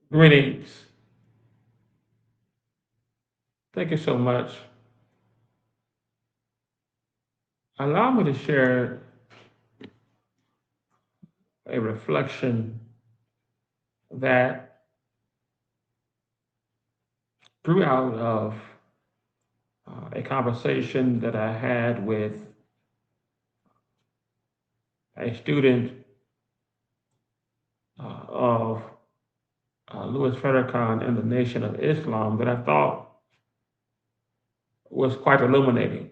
Greetings. Thank you so much. Allow me to share a reflection that grew out of a conversation that I had with a student of Louis Farrakhan and the Nation of Islam that I thought was quite illuminating.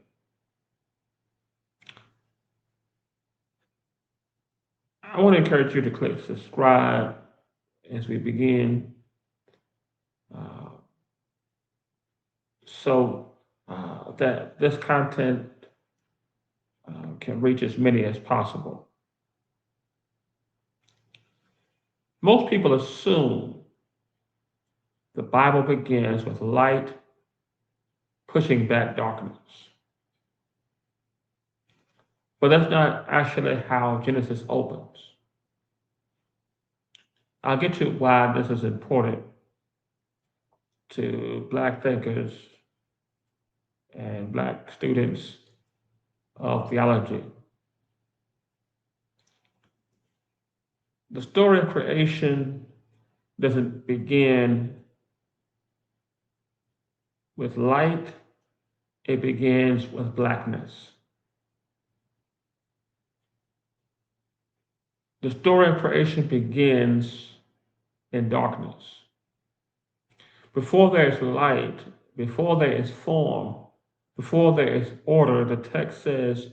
I want to encourage you to click subscribe as we begin uh, so that this content can reach as many as possible. Most people assume the Bible begins with light pushing back darkness. But that's not actually how Genesis opens. I'll get to why this is important to Black thinkers and Black students of theology. The story of creation doesn't begin with light, it begins with blackness. The story of creation begins in darkness. Before there is light, before there is form, before there is order, the text says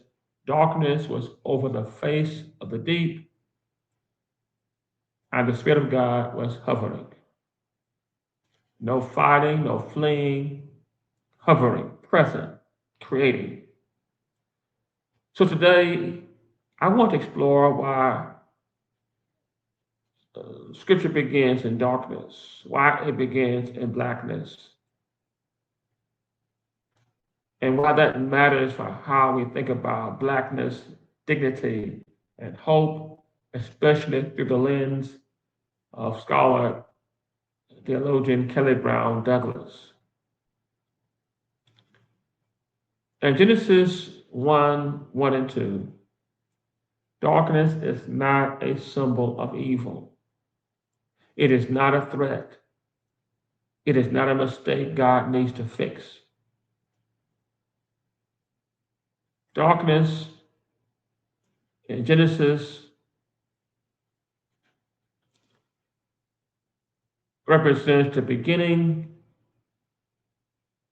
darkness was over the face of the deep, and the Spirit of God was hovering. No fighting, no fleeing, hovering, present, creating. So today, I want to explore why Scripture begins in darkness, why it begins in blackness, and why that matters for how we think about blackness, dignity, and hope, especially through the lens of scholar theologian Kelly Brown Douglas. In Genesis 1 1 and 2, darkness is not a symbol of evil. It is not a threat. It is not a mistake God needs to fix. Darkness in Genesis represents the beginning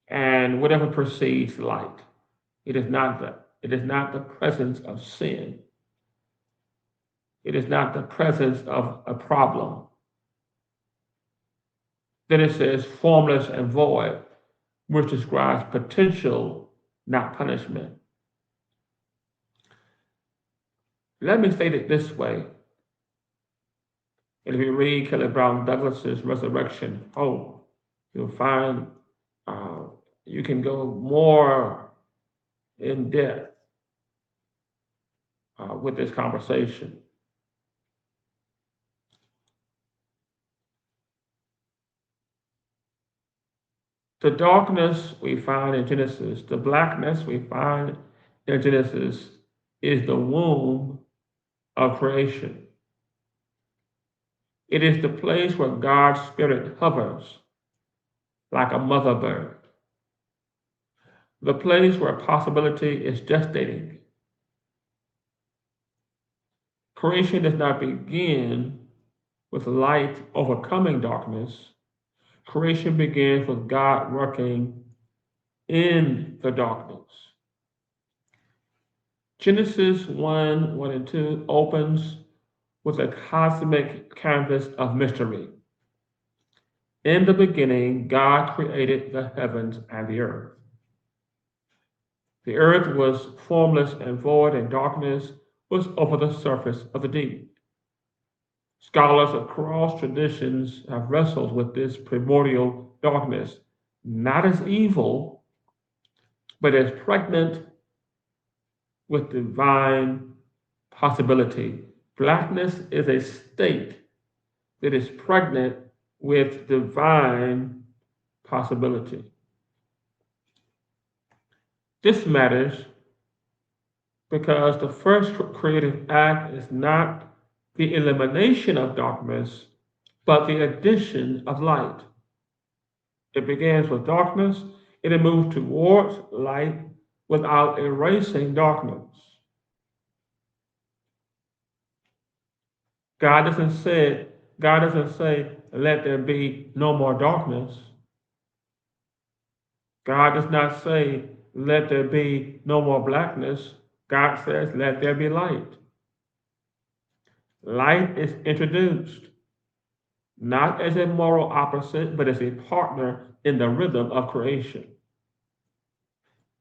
and whatever precedes light. It is not the presence of sin. It is not the presence of a problem. Then it says formless and void, which describes potential, not punishment. Let me state it this way. And if you read Kelly Brown Douglas's Resurrection Hope, you'll find uh, you can go more in depth with this conversation. The darkness we find in Genesis, the blackness we find in Genesis is the womb of creation. It is the place where God's Spirit hovers like a mother bird, the place where possibility is gestating. Creation does not begin with light overcoming darkness. Creation begins with God working in the darkness. Genesis 1 1 and 2 opens with a cosmic canvas of mystery. In the beginning, God created the heavens and the earth. The earth was formless and void, and darkness was over the surface of the deep. Scholars across traditions have wrestled with this primordial darkness, not as evil, but as pregnant with divine possibility. Blackness is a state that is pregnant with divine possibility. This matters because the first creative act is not the elimination of darkness, but the addition of light. It begins with darkness, it moves towards light without erasing darkness. God doesn't say, God doesn't say, let there be no more darkness. God does not say, let there be no more blackness. God says, let there be light. Light is introduced, not as a moral opposite, but as a partner in the rhythm of creation.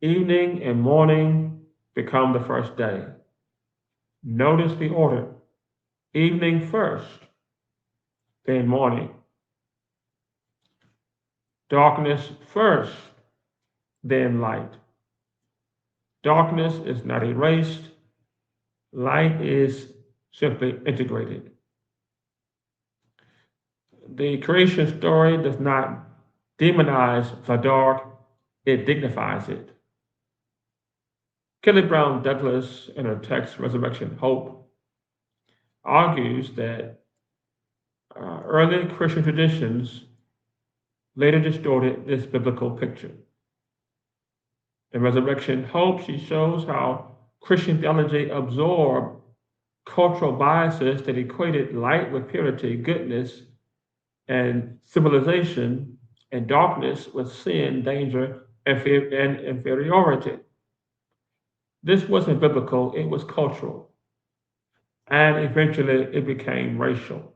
Evening and morning become the first day. Notice the order. Evening first, then morning. Darkness first, then light. Darkness is not erased. Light is simply integrated. The creation story does not demonize the dark, it dignifies it. Kelly Brown Douglas, in her text Resurrection Hope, argues that early Christian traditions later distorted this biblical picture. In Resurrection Hope, she shows how Christian theology absorbed cultural biases that equated light with purity, goodness, and civilization, and darkness with sin, danger, and inferiority. This wasn't biblical, it was cultural. And eventually it became racial.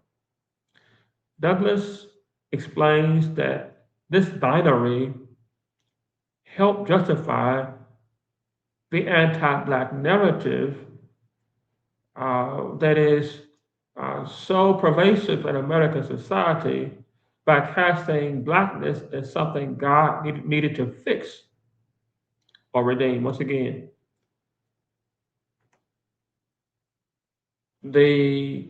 Douglas explains that this binary helped justify the anti-Black narrative that is so pervasive in American society by casting Blackness as something God needed to fix or redeem. Once again, the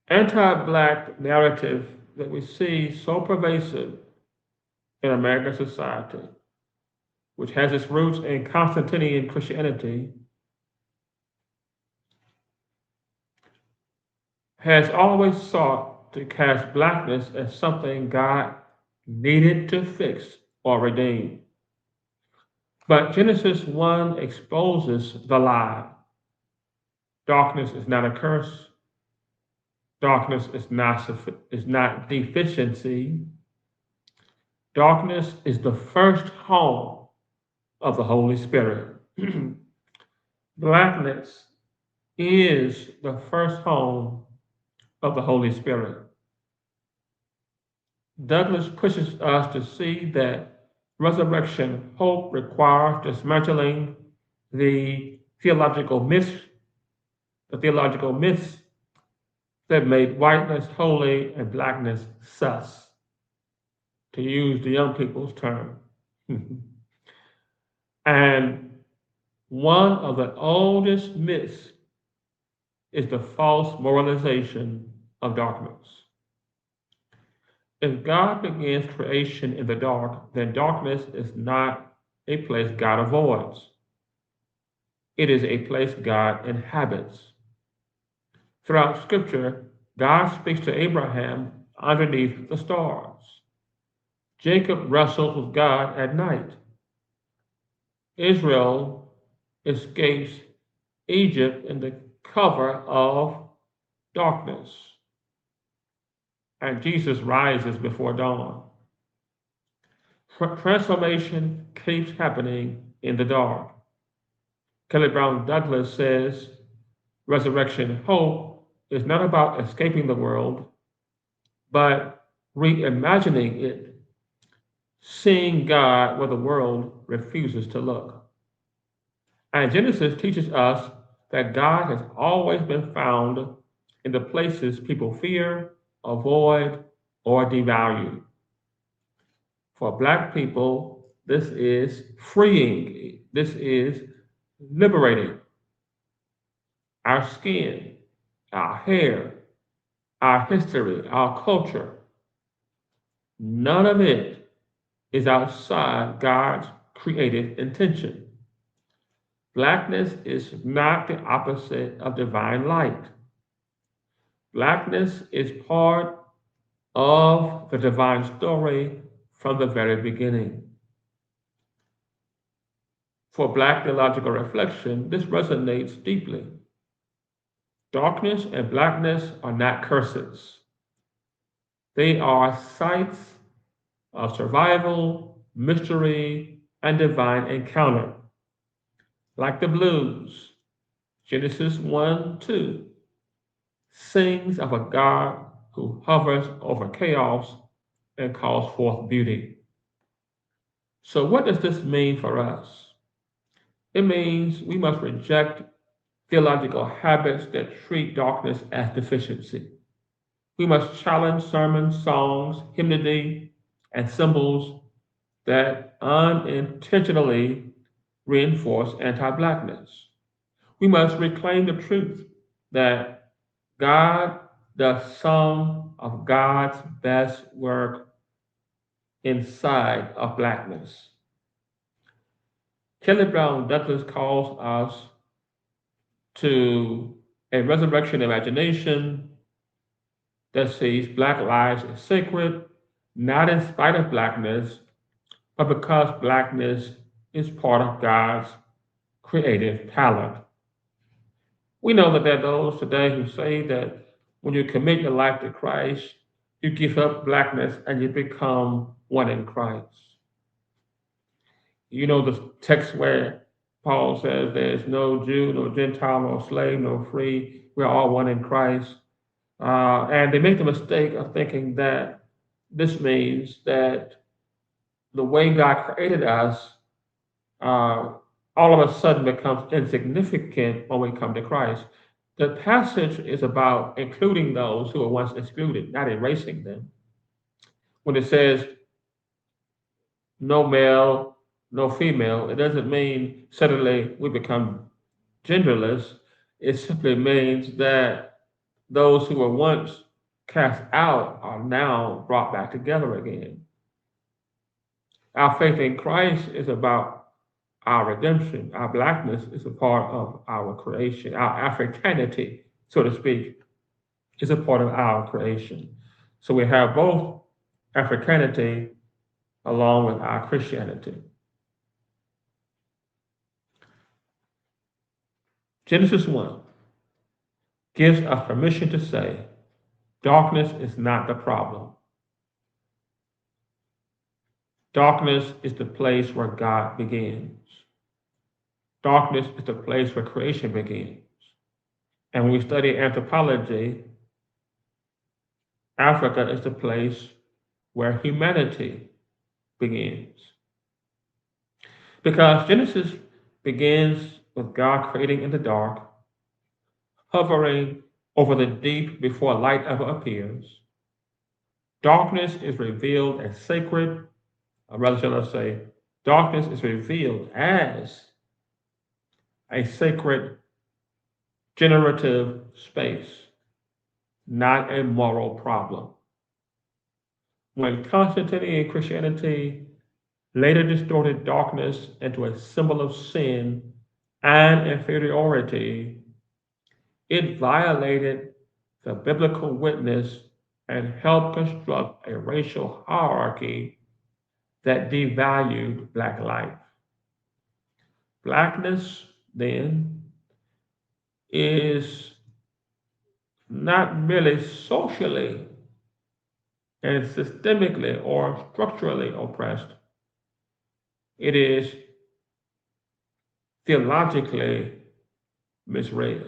anti-Black narrative that we see so pervasive in American society, which has its roots in Constantinian Christianity, has always sought to cast Blackness as something God needed to fix or redeem. But Genesis 1 exposes the lie. Darkness is not a curse. Darkness is not deficiency. Darkness is the first home of the Holy Spirit. Blackness is the first home of the Holy Spirit. Douglas pushes us to see that resurrection hope requires dismantling the theological myths that made whiteness holy and blackness sus, to use the young people's term. And one of the oldest myths is the false moralization of darkness. If God begins creation in the dark, then darkness is not a place God avoids. It is a place God inhabits. Throughout Scripture, God speaks to Abraham underneath the stars. Jacob wrestles with God at night. Israel escapes Egypt in the cover of darkness. And Jesus rises before dawn. Transformation keeps happening in the dark. Kelly Brown Douglas says resurrection hope is not about escaping the world, but reimagining it, seeing God where the world refuses to look. And Genesis teaches us that God has always been found in the places people fear, avoid, or devalue. For Black people, this is freeing, this is liberating. our skin, our hair, our history, our culture. None of it is outside God's creative intention. Blackness is not the opposite of divine light. Blackness is part of the divine story from the very beginning. For Black theological reflection, this resonates deeply. Darkness and blackness are not curses. They are sites of survival, mystery, and divine encounter. Like the blues, Genesis 1 2 sings of a God who hovers over chaos and calls forth beauty. So, what does this mean for us? It means we must reject theological habits that treat darkness as deficiency. We must challenge sermons, songs, hymnody, and symbols that unintentionally reinforce anti Blackness. We must reclaim the truth that God does some of God's best work inside of Blackness. Kelly Brown Douglas calls us to a resurrection imagination that sees Black lives as sacred, not in spite of Blackness, but because Blackness is part of God's creative talent. We know that there are those today who say that when you commit your life to Christ, you give up Blackness and you become one in Christ. You know the text where Paul says there's no Jew, no Gentile, no slave, no free. We're all one in Christ. And they make the mistake of thinking that this means that the way God created us uh, all of a sudden becomes insignificant when we come to Christ. The passage is about including those who were once excluded, not erasing them. When it says no male, no female, it doesn't mean suddenly we become genderless. It simply means that those who were once cast out are now brought back together again. Our faith in Christ is about our redemption. Our Blackness is a part of our creation. Our Africanity, so to speak, is a part of our creation. So we have both Africanity along with our Christianity. Genesis 1 gives us permission to say darkness is not the problem. Darkness is the place where God begins. Darkness is the place where creation begins. And when we study anthropology, Africa is the place where humanity begins. Because Genesis begins with God creating in the dark, hovering over the deep before light ever appears. Darkness is revealed as sacred, or rather, shall I say, darkness is revealed as a sacred generative space, not a moral problem. When Constantinian Christianity later distorted darkness into a symbol of sin and inferiority, it violated the biblical witness and helped construct a racial hierarchy that devalued Black life. Blackness, then, is not merely socially and systemically or structurally oppressed, it is theologically misread.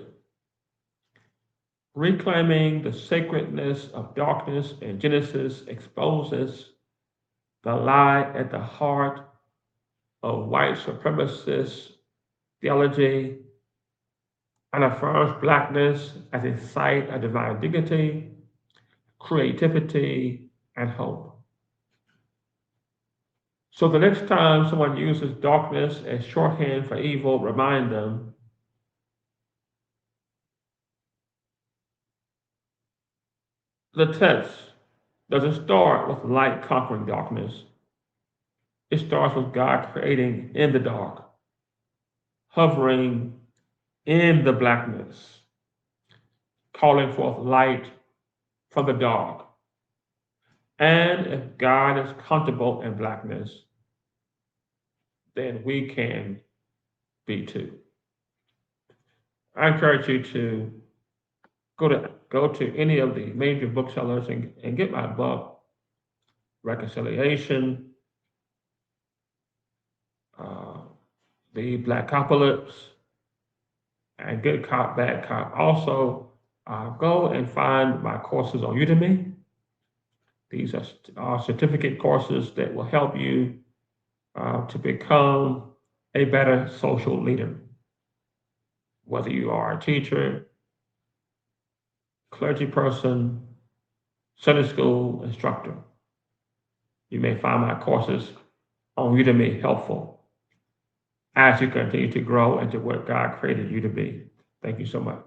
Reclaiming the sacredness of darkness in Genesis exposes the lie at the heart of white supremacist theology and affirms Blackness as a site of divine dignity, creativity, and hope. So the next time someone uses darkness as shorthand for evil, remind them The text doesn't start with light conquering darkness. It starts with God creating in the dark, hovering in the blackness, calling forth light from the dark. And if God is comfortable in blackness, then we can be too. I encourage you to go to any of the major booksellers and get my book, Reconciliation, uh, The Black Apocalypse, and Good Cop, Bad Cop. Also, go and find my courses on Udemy. These are certificate courses that will help you to become a better social leader. Whether you are a teacher, clergy person, Sunday school instructor, you may find my courses on Udemy helpful as you continue to grow into what God created you to be. Thank you so much.